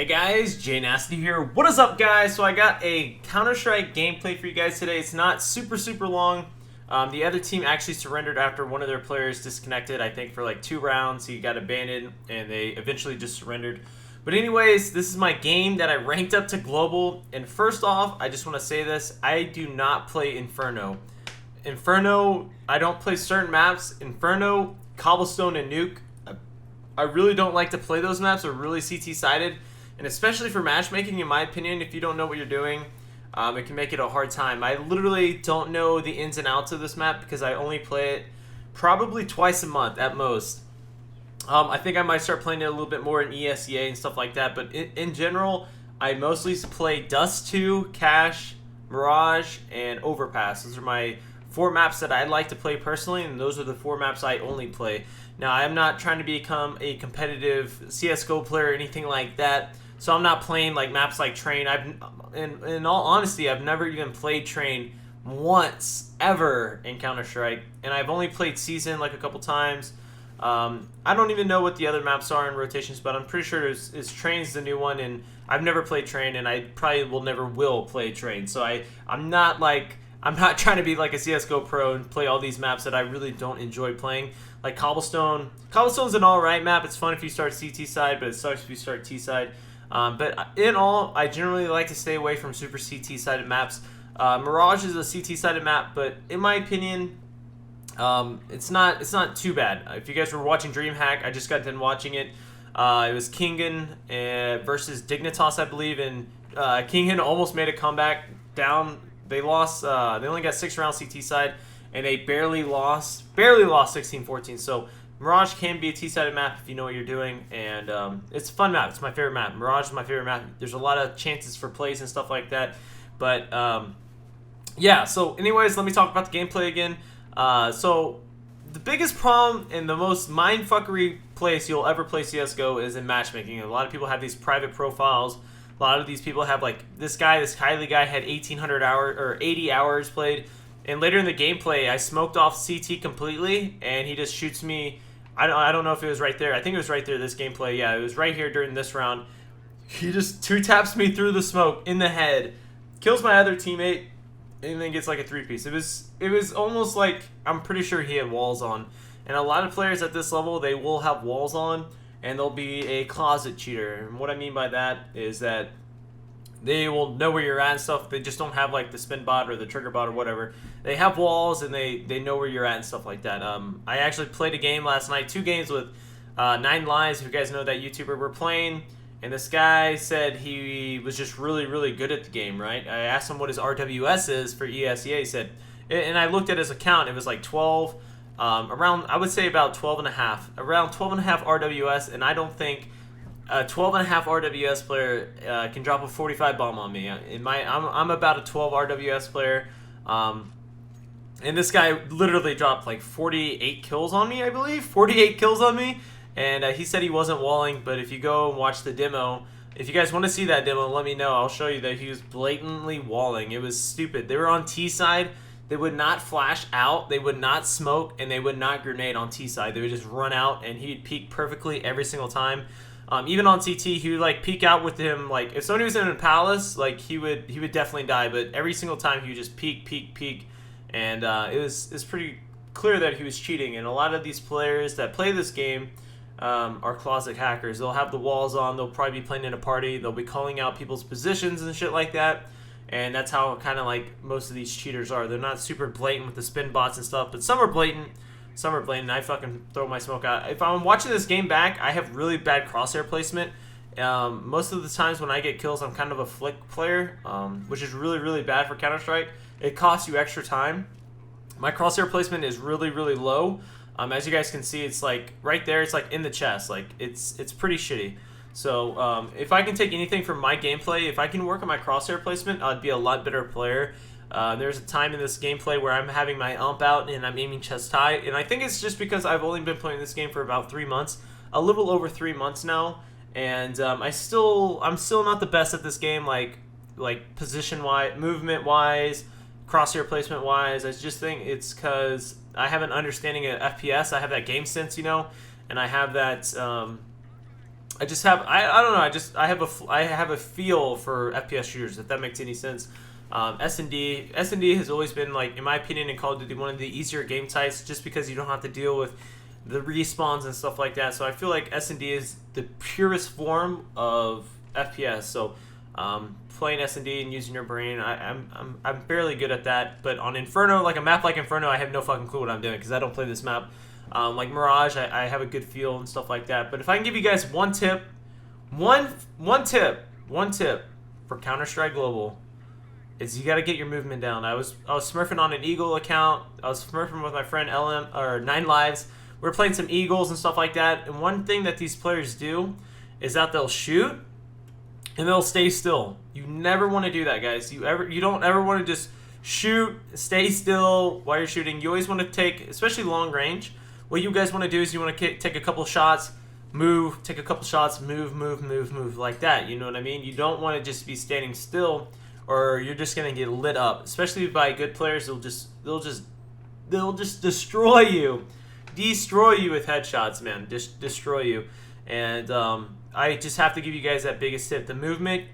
Hey guys, JNasty here. What is up, guys? So I got a Counter-Strike gameplay for you guys today. It's not super long. The other team actually surrendered after one of their players disconnected, I think for like 2 rounds. He got abandoned and they eventually just surrendered. But anyways, this is my game that I ranked up to global. And first off, I just want to say this. I do not play Inferno. I don't play certain maps. Inferno, Cobblestone, and Nuke. I really don't like to play those maps. They're really CT-sided. And especially for matchmaking, in my opinion, if you don't know what you're doing, it can make it a hard time. I literally don't know the ins and outs of this map because I only play it probably twice a month at most. I think I might start playing it a little bit more in ESEA and stuff like that. But in general, I mostly play Dust 2, Cache, Mirage, and Overpass. Those are my 4 maps that I like to play personally, and those are the 4 maps I only play. Now, I'm not trying to become a competitive CSGO player or anything like that. So I'm not playing like maps like Train. In all honesty, I've never even played Train once ever in Counter-Strike, and I've only played Season like a couple times. I don't even know what the other maps are in rotations, but I'm pretty sure Train's the new one, and I've never played Train, and I probably never will play Train. So I'm not trying to be like a CSGO pro and play all these maps that I really don't enjoy playing. Like Cobblestone. Cobblestone's an alright map. It's fun if you start CT side, but it sucks if you start T side. But in all, I generally like to stay away from super CT-sided maps. Mirage is a CT-sided map, but in my opinion, it's not too bad. If you guys were watching DreamHack, I just got done watching it. It was Kingen versus Dignitas, I believe, and Kingen almost made a comeback down. They lost. They only got 6 rounds CT side, and they barely lost 16-14. So Mirage can be a T-sided map if you know what you're doing, and it's a fun map. It's my favorite map. Mirage is my favorite map. There's a lot of chances for plays and stuff like that. But, yeah, so anyways, let me talk about the gameplay again. So the biggest problem and the most mindfuckery place you'll ever play CSGO is in matchmaking. A lot of people have these private profiles. A lot of these people have, like, this Kylie guy had 1,800 hours, or 80 hours played. And later in the gameplay, I smoked off CT completely, and he just shoots me. I don't know if it was right there. I think it was right there, this gameplay. Yeah, it was right here during this round. He just 2-taps me through the smoke in the head, kills my other teammate, and then gets like a 3-piece. It was almost like, I'm pretty sure he had walls on. And a lot of players at this level, they will have walls on, and they'll be a closet cheater. And what I mean by that is that they will know where you're at and stuff. They just don't have like the spin bot or the trigger bot or whatever. They have walls and they know where you're at and stuff like that. I actually played a game last night, 2 games with 9 Lives. If you guys know that YouTuber, we're playing, and this guy said he was just really good at the game, right? I asked him what his RWS is for ESEA. He said, and I looked at his account, it was like 12, around, I would say about 12.5, around 12.5 RWS, and I don't think a 12.5 RWS player can drop a 45 bomb on me. I'm about a 12 RWS player, and this guy literally dropped like 48 kills on me, I believe. 48 kills on me, and he said he wasn't walling, but if you go and watch the demo, if you guys want to see that demo, let me know. I'll show you that he was blatantly walling. It was stupid. They were on T side. They would not flash out, they would not smoke, and they would not grenade on T side. They would just run out, and he'd peek perfectly every single time. Even on CT, he would like peek out with him. Like if somebody was in a palace, like he would definitely die. But every single time he would just peek, and it's pretty clear that he was cheating. And a lot of these players that play this game are closet hackers. They'll have the walls on. They'll probably be playing in a party. They'll be calling out people's positions and shit like that. And that's how kind of like most of these cheaters are. They're not super blatant with the spin bots and stuff, but some are blatant. Some are blatant. I fucking throw my smoke out. If I'm watching this game back, I have really bad crosshair placement. Most of the times when I get kills, I'm kind of a flick player, which is really bad for Counter-Strike. It costs you extra time. My crosshair placement is really low. As you guys can see, it's like right there. It's like in the chest. Like it's pretty shitty. So if I can take anything from my gameplay, if I can work on my crosshair placement, I'd be a lot better player. There's a time in this gameplay where I'm having my ump out and I'm aiming chest high, and I think it's just because I've only been playing this game for about 3 months, a little over 3 months now, and I'm still not the best at this game, like position wise, movement wise, crosshair placement wise. I just think it's because I have an understanding of FPS. I have that game sense, you know, and I have that I just have I don't know. I have a feel for FPS shooters, if that makes any sense. S&D has always been, like, in my opinion, in Call of Duty, one of the easier game types, just because you don't have to deal with the respawns and stuff like that. So I feel like S&D is the purest form of FPS. So playing S&D and using your brain, I'm fairly good at that. But on Inferno, like a map like Inferno, I have no fucking clue what I'm doing because I don't play this map. Like Mirage, I have a good feel and stuff like that. But if I can give you guys one tip, one tip for Counter-Strike Global, is you got to get your movement down. I was smurfing on an Eagle account. I was smurfing with my friend Nine Lives. We were playing some Eagles and stuff like that. And one thing that these players do is that they'll shoot and they'll stay still. You never want to do that, guys. You don't ever want to just shoot, stay still while you're shooting. You always want to take, especially long range. What you guys want to do is you want to take a couple shots, move, take a couple shots, move like that. You know what I mean? You don't want to just be standing still, or you're just gonna get lit up. Especially by good players, they'll just destroy you with headshots, man. Just destroy you. And I just have to give you guys that biggest tip. The movement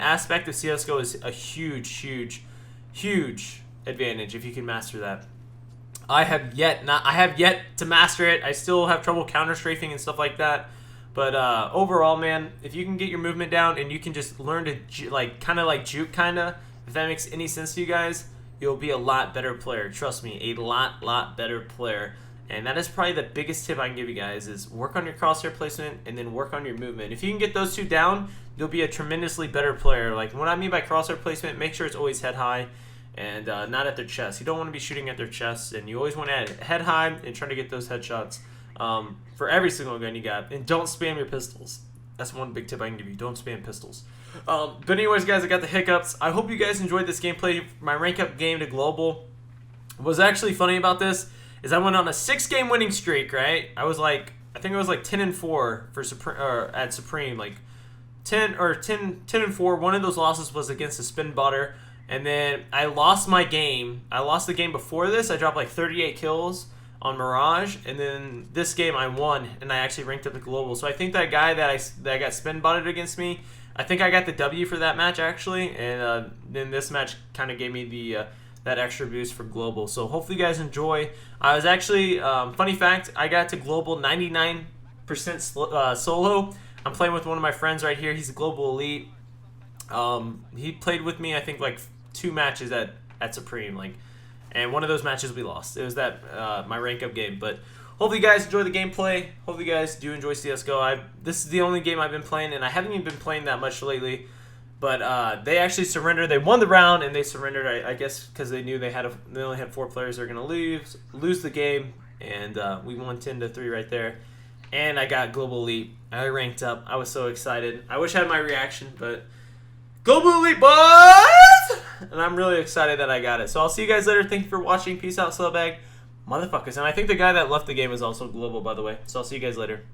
aspect of CS:GO is a huge advantage if you can master that. I have yet to master it. I still have trouble counter strafing and stuff like that. But overall, man, if you can get your movement down and you can just learn to kind of juke, if that makes any sense to you guys, you'll be a lot better player. Trust me, a lot better player. And that is probably the biggest tip I can give you guys, is work on your crosshair placement and then work on your movement. If you can get those two down, you'll be a tremendously better player. Like, what I mean by crosshair placement, make sure it's always head high and not at their chest. You don't want to be shooting at their chests, and you always want to head high and try to get those headshots for every single gun you got. And don't spam your pistols. That's one big tip I can give you. Don't spam pistols. But anyways, guys, I got the hiccups. I hope you guys enjoyed this gameplay. My rank up game to global. What's actually funny about this is I went on a 6-game winning streak, right? I think it was like 10-4 for at Supreme, like 10-4. One of those losses was against a spin botter, and then I lost my game. I lost the game before this. I dropped like 38 kills on Mirage, and then this game I won, and I actually ranked up the global. So I think that guy that got spin botted against me, I think I got the W for that match actually, and then this match kind of gave me the that extra boost for global. So hopefully you guys enjoy. I was actually, funny fact, I got to global 99% solo. I'm playing with one of my friends right here. He's a global elite. He played with me, I think, like 2 matches at Supreme, and one of those matches we lost. It was that my rank up game. But hopefully you guys enjoy the gameplay. Hopefully you guys do enjoy CSGO. This is the only game I've been playing, and I haven't even been playing that much lately. But they actually surrendered. They won the round, and they surrendered, I guess, because they knew they only had 4 players. They're going to lose the game, and we won 10-3 right there. And I got Global Elite. I ranked up. I was so excited. I wish I had my reaction, but Global Elite, boys! And I'm really excited that I got it. So I'll see you guys later. Thank you for watching. Peace out, Slowbag. Motherfuckers. And I think the guy that left the game is also global, by the way. So I'll see you guys later.